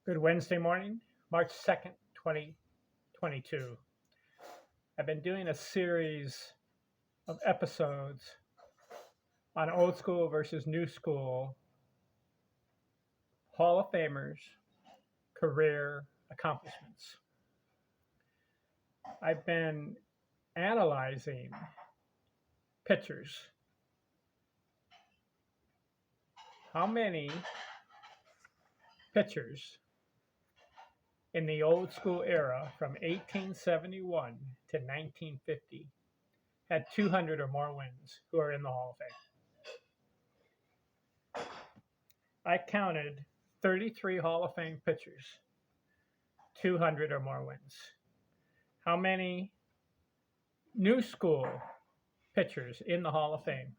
Good Wednesday morning, March 2nd, 2022. I've been doing a series of episodes on old school versus new school Hall of Famers, career accomplishments. I've been analyzing pitchers. How many pitchers in the old school era from 1871 to 1950 had 200 or more wins who are in the Hall of Fame? I counted 33 Hall of Fame pitchers, 200 or more wins. How many new school pitchers in the Hall of Fame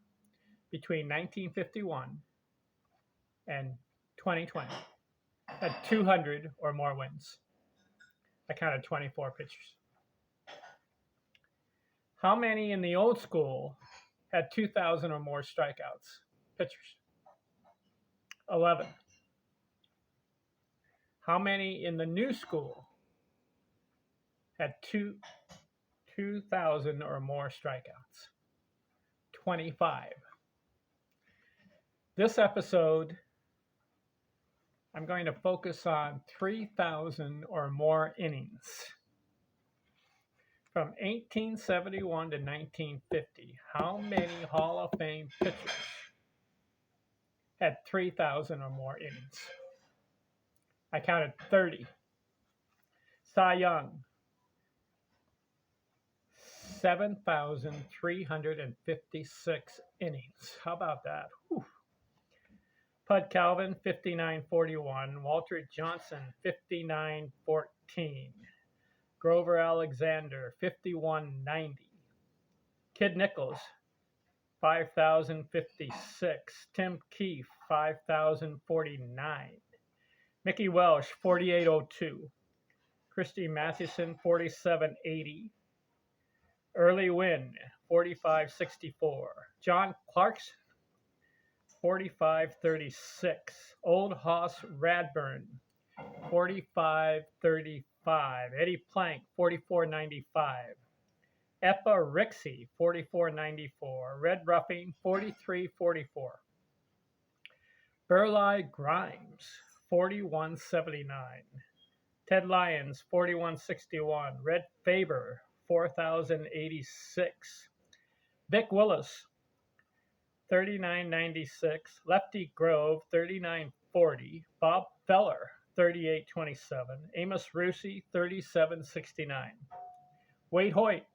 between 1951 and 2020 had 200 or more wins? I counted 24 pitchers. How many in the old school had 2,000 or more strikeouts? Pitchers. 11. How many in the new school had 2,000 or more strikeouts? 25. This episode, I'm going to focus on 3,000 or more innings. From 1871 to 1950, how many Hall of Fame pitchers had 3,000 or more innings? I counted 30. Cy Young, 7,356 innings. How about that? Whew. Bud Calvin, 59.41. Walter Johnson, 59.14. Grover Alexander, 51.90. Kid Nichols, 5,056. Tim Keefe, 5,049. Mickey Welsh, 48.02. Christy Mathewson, 47.80. Early Wynn, 45.64. John Clarkson, 45.36. Old Hoss Radburn, 45.35. Eddie Plank, 44.95. Eppa Rixey, 44.94. Red Ruffing, 43.44. Burleigh Grimes, 41.79. Ted Lyons, 41.61. Red Faber, 4,086. Vic Willis, 39.96. Lefty Grove, 39.40. Bob Feller, 38.27. Amos Rusi, 37.69. Wade Hoyt,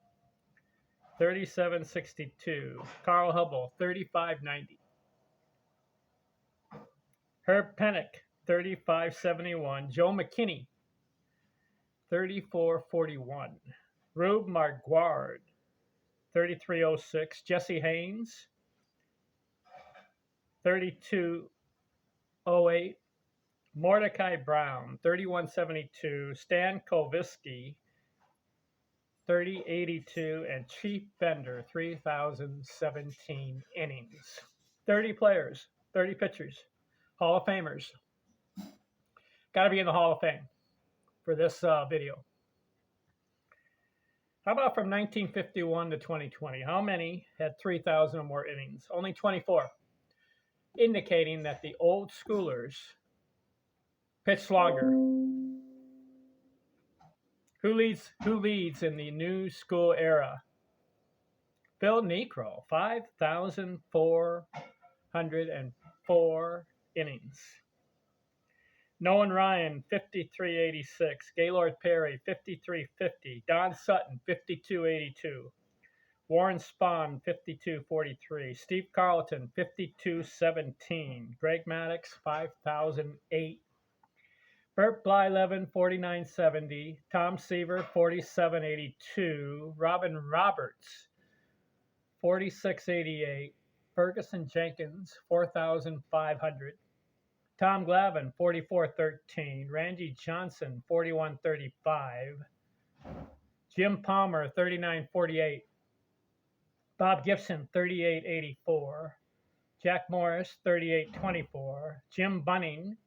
37.62. Carl Hubble, 35.90. Herb Pennock, 35.71. Joe McKinney, 34.41. Rube Marquard, 33.06. Jesse Haynes, 32.08. Mordecai Brown, 31.72. Stan Koviski, 30.82. And Chief Bender, 3,017 innings. 30 players, 30 pitchers, Hall of Famers. Got to be in the Hall of Fame for this video. How about from 1951 to 2020? How many had 3,000 or more innings? Only 24, indicating that the old schoolers pitched longer. Who leads in the new school era? Phil Niekro, 5,404 innings. Nolan Ryan, 53.86. Gaylord Perry, 53.50. Don Sutton, 52.82. Warren Spahn, 52.43. Steve Carlton, 52.17. Greg Maddux, 5,008. Bert Blyleven, 49.70. Tom Seaver, 47.82. Robin Roberts, 46.88. Ferguson Jenkins, 4,500. Tom Glavine, 44.13. Randy Johnson, 41.35. Jim Palmer, 39.48. Bob Gibson, 38.84. Jack Morris, 38.24. Jim Bunning,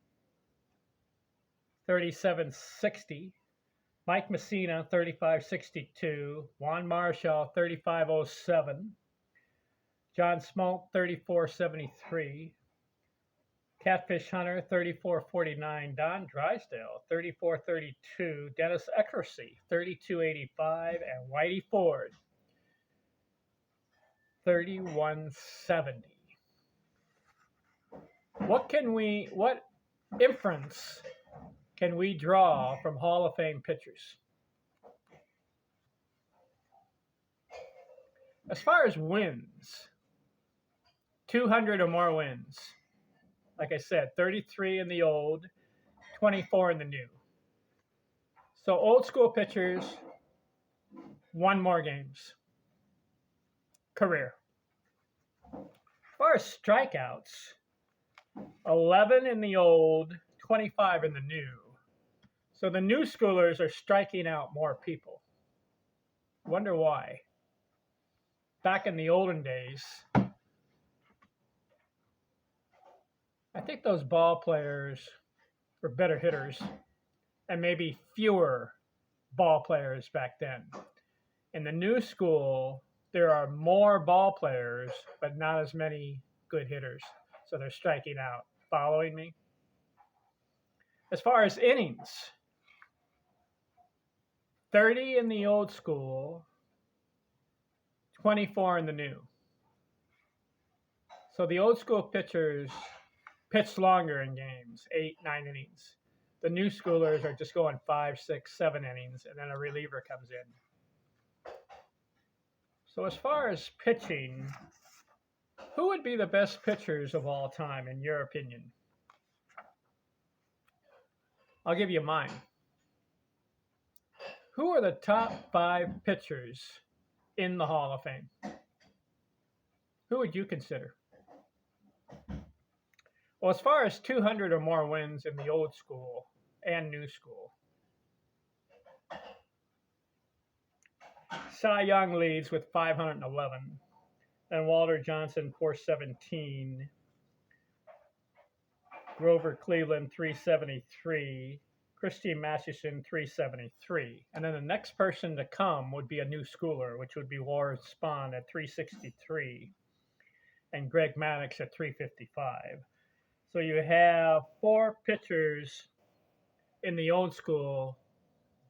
3760. Mike Messina, 3562. Juan Marshall, 3507. John Smoke, 3473. Catfish Hunter, 3449. Don Drysdale, 3432. Dennis Eckersey, 3285. And Whitey Ford, 3170. What inference can we draw from Hall of Fame pitchers? As far as wins, 200 or more wins. Like I said, 33 in the old, 24 in the new. So old school pitchers won more games. Career. As far as strikeouts, 11 in the old, 25 in the new. So the new schoolers are striking out more people. Wonder why. Back in the olden days, I think those ball players were better hitters and maybe fewer ball players back then. In the new school, there are more ball players, but not as many good hitters. So they're striking out. Following me? As far as innings, 30 in the old school, 24 in the new. So the old school pitchers pitch longer in games, 8, 9 innings. The new schoolers are just going 5, 6, 7 innings, and then a reliever comes in. So as far as pitching, who would be the best pitchers of all time, in your opinion? I'll give you mine. Who are the top 5 pitchers in the Hall of Fame? Who would you consider? Well, as far as 200 or more wins in the old school and new school, Cy Young leads with 511, and Walter Johnson 417, Grover Cleveland 373, Christine Masterson 373, and then the next person to come would be a new schooler, which would be Warren Spahn at 363, and Greg Maddux at 355. So you have 4 pitchers in the old school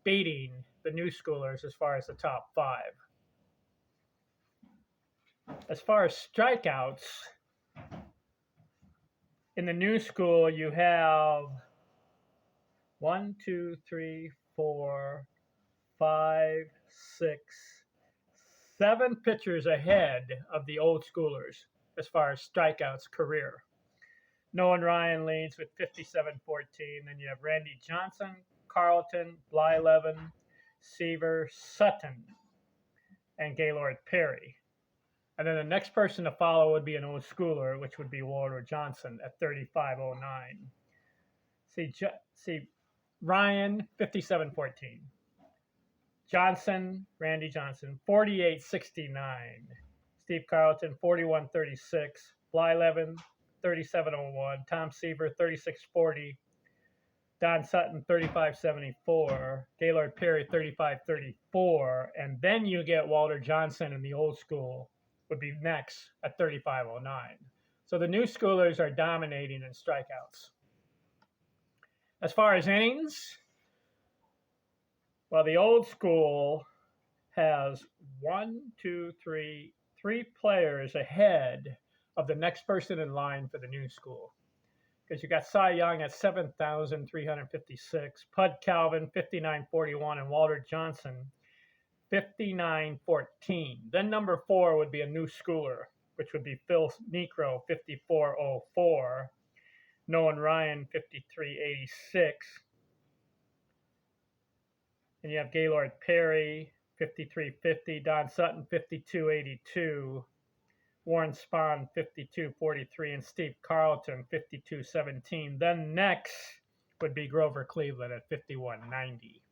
beating the new schoolers as far as the top 5. As far as strikeouts, in the new school, you have 1, 2, 3, 4, 5, 6, 7 pitchers ahead of the old schoolers as far as strikeouts career. Nolan Ryan leads with 57-14. Then you have Randy Johnson, Carlton, Blyleven, Seaver, Sutton, and Gaylord Perry. And then the next person to follow would be an old schooler, which would be Walter Johnson at 35-09. See, Ryan, 57-14. Johnson, Randy Johnson, 48-69. Steve Carlton, 41-36. Blyleven, 37-01. Tom Seaver, 36-40. Don Sutton, 35-74. Gaylord Perry, 35-34. And then you get Walter Johnson in the old school would be next at 35-09. So the new schoolers are dominating in strikeouts. As far as innings, well, the old school has 3 players ahead of the next person in line for the new school. Because you got Cy Young at 7,356, Pud Calvin, 59-41, and Walter Johnson, 59-14. Then number 4 would be a new schooler, which would be Phil Necro, 54-04. Nolan Ryan, 53-86. And you have Gaylord Perry, 53-50. Don Sutton, 52-82. Warren Spahn, 52-43. And Steve Carlton, 52-17. Then next would be Grover Cleveland at 51-90.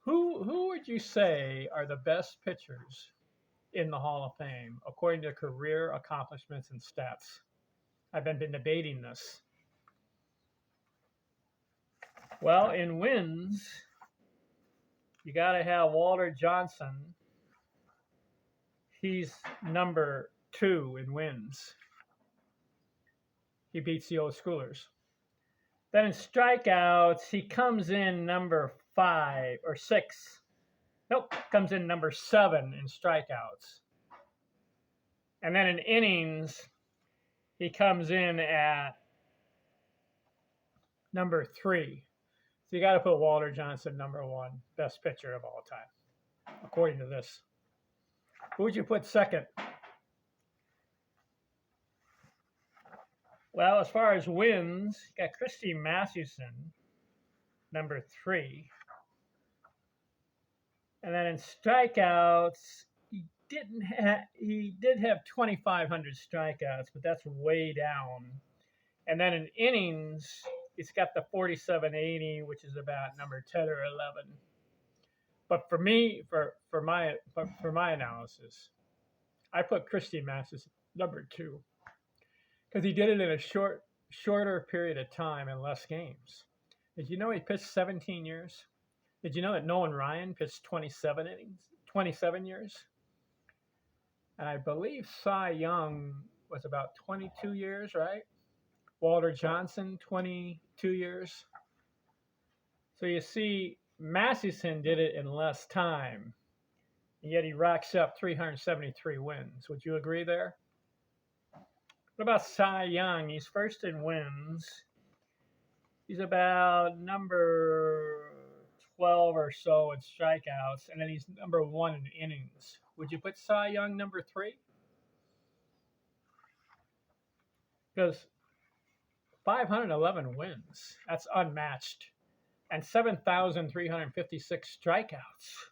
Who would you say are the best pitchers in the Hall of Fame according to career accomplishments and stats? I've been debating this. Well, in wins, you got to have Walter Johnson. He's number 2 in wins. He beats the old schoolers. Then in strikeouts, he comes in number 5 or 6. Nope, comes in number 7 in strikeouts. And then in innings, he comes in at number 3. So you got to put Walter Johnson number 1, best pitcher of all time, according to this. Who would you put second? Well, as far as wins, you got Christy Mathewson, number 3. And then in strikeouts, he did have 2,500 strikeouts, but that's way down. And then in innings, he's got the 4780, which is about number 10 or 11. But for me, for my analysis, I put Christy Mathewson number 2 because he did it in a shorter period of time and less games. Did you know he pitched 17 years? Did you know that Nolan Ryan pitched 27 innings, 27 years? And I believe Cy Young was about 22 years, right? Walter Johnson, 22 years. So you see, Mathewson did it in less time, and yet he racks up 373 wins. Would you agree there? What about Cy Young? He's first in wins. He's about number 12 or so in strikeouts, and then he's number 1 in innings. Would you put Cy Young number 3? Because 511 wins, that's unmatched, and 7,356 strikeouts.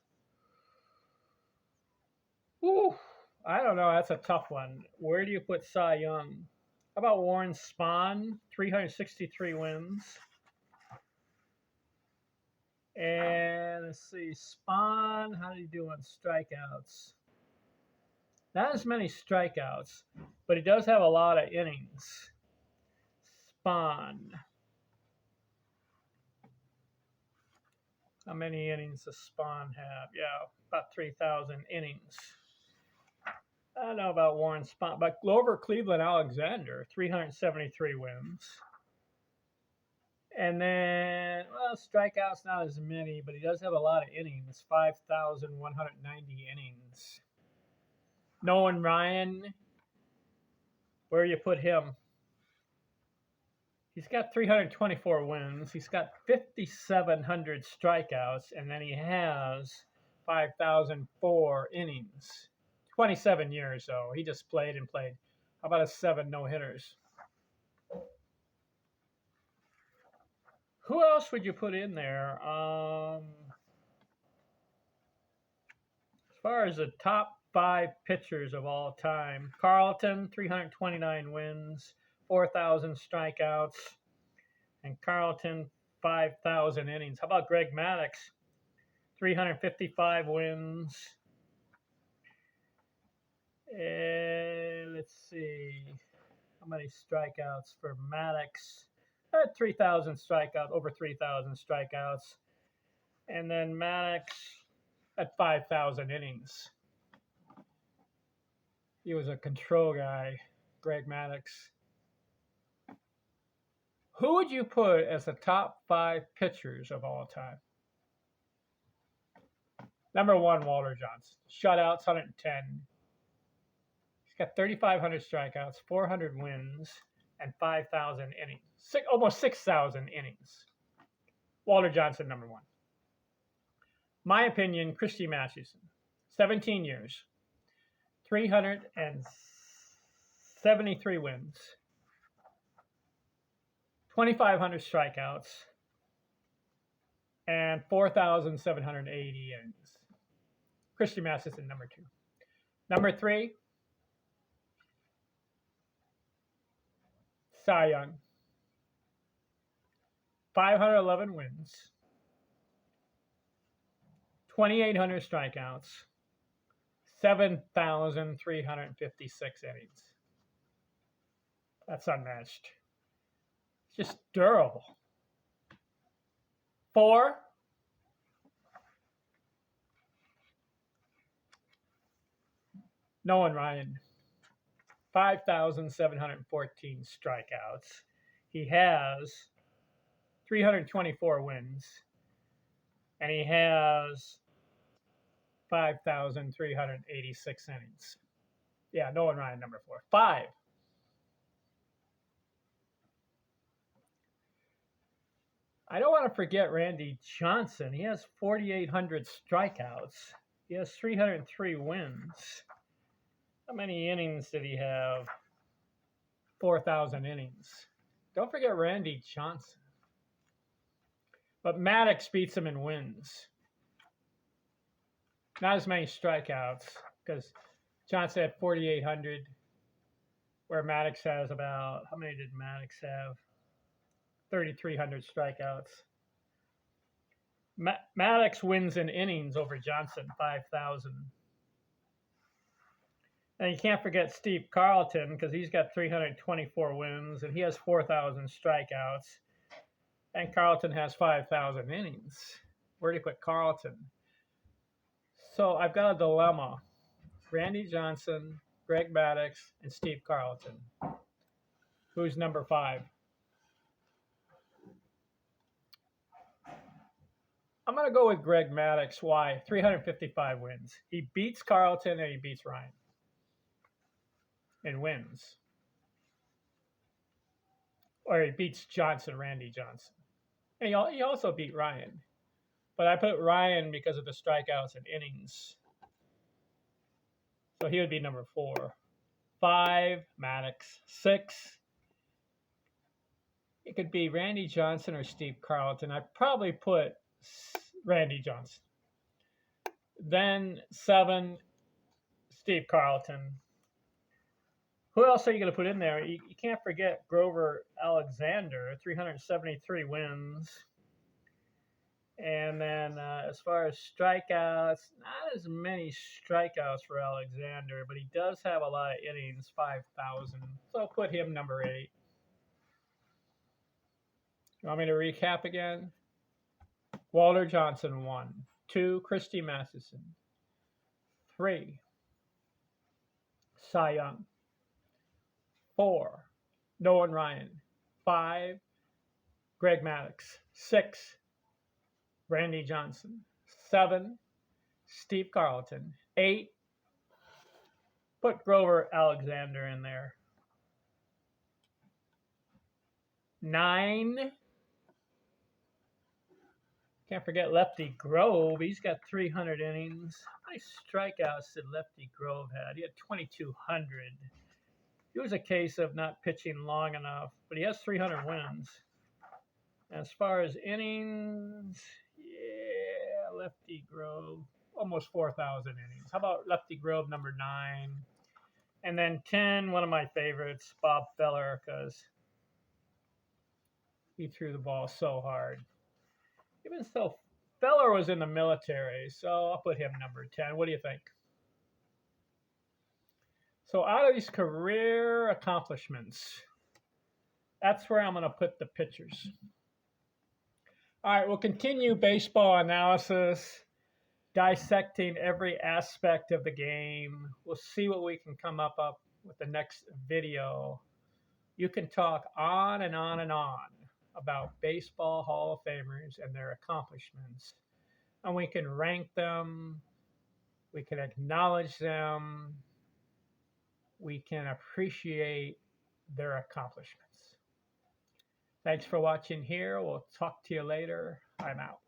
Whew, I don't know, that's a tough one. Where do you put Cy Young? How about Warren Spahn, 363 wins? And let's see, Spahn, how did he do on strikeouts? Not as many strikeouts, but he does have a lot of innings. Spahn. How many innings does Spahn have? Yeah, about 3,000 innings. I don't know about Warren Spahn, but Glover Cleveland Alexander, 373 wins. And then, well, strikeouts not as many, but he does have a lot of innings, 5,190 innings. Nolan Ryan, where you put him? He's got 324 wins. He's got 5,700 strikeouts, and then he has 5,004 innings. 27 years, though. He just played and played. How about 7 no-hitters? Who else would you put in there? As far as the top 5 pitchers of all time, Carlton, 329 wins, 4,000 strikeouts, and Carlton, 5,000 innings. How about Greg Maddux, 355 wins? And let's see, how many strikeouts for Maddux? 3,000 strikeouts, over 3,000 strikeouts. And then Maddux at 5,000 innings. He was a control guy, Greg Maddux. Who would you put as the top 5 pitchers of all time? Number 1, Walter Johnson. Shutouts, 110. He's got 3,500 strikeouts, 400 wins, and 5,000 innings. Almost 6,000 innings. Walter Johnson, number 1. My opinion, Christy Mathewson. 17 years. 373 wins. 2,500 strikeouts. And 4,780 innings. Christy Mathewson, number 2. Number 3, Cy Young. 511 wins, 2,800 strikeouts, 7,356 innings. That's unmatched. It's just durable. 4. Nolan Ryan, 5,714 strikeouts. He has 324 wins, and he has 5,386 innings. Yeah, Nolan Ryan, number 4. 5. I don't want to forget Randy Johnson. He has 4,800 strikeouts. He has 303 wins. How many innings did he have? 4,000 innings. Don't forget Randy Johnson. But Maddox beats him in wins. Not as many strikeouts, because Johnson had 4,800, where Maddox has about, how many did Maddox have? 3,300 strikeouts. Maddox wins in innings over Johnson, 5,000. And you can't forget Steve Carlton, because he's got 324 wins, and he has 4,000 strikeouts. And Carlton has 5,000 innings. Where do you put Carlton? So I've got a dilemma. Randy Johnson, Greg Maddux, and Steve Carlton. Who's number 5? I'm going to go with Greg Maddux. Why? 355 wins. He beats Carlton and he beats Ryan. And wins. Or he beats Johnson, Randy Johnson. And he also beat Ryan. But I put Ryan because of the strikeouts and innings. So he would be number 4. 5, Maddox. 6, it could be Randy Johnson or Steve Carlton. I'd probably put Randy Johnson. Then 7, Steve Carlton. Who else are you going to put in there? You can't forget Grover Alexander, 373 wins. And then as far as strikeouts, not as many strikeouts for Alexander, but he does have a lot of innings, 5,000. So I'll put him number 8. You want me to recap again? Walter Johnson, 1. 2, Christy Matheson. 3, Cy Young. 4, Nolan Ryan. 5, Greg Maddux. 6, Randy Johnson. 7, Steve Carlton. 8, put Grover Alexander in there. 9, can't forget Lefty Grove. He's got 300 innings. How many strikeouts did Lefty Grove have? He had 2,200. It was a case of not pitching long enough, but he has 300 wins. As far as innings, yeah, Lefty Grove, almost 4,000 innings. How about Lefty Grove, number 9? And then 10, one of my favorites, Bob Feller, because he threw the ball so hard. Even so, Feller was in the military, so I'll put him number 10. What do you think? So out of these career accomplishments, that's where I'm going to put the pitchers. All right, we'll continue baseball analysis, dissecting every aspect of the game. We'll see what we can come up with the next video. You can talk on and on and on about baseball Hall of Famers and their accomplishments. And we can rank them. We can acknowledge them. We can appreciate their accomplishments. Thanks for watching here. We'll talk to you later. I'm out.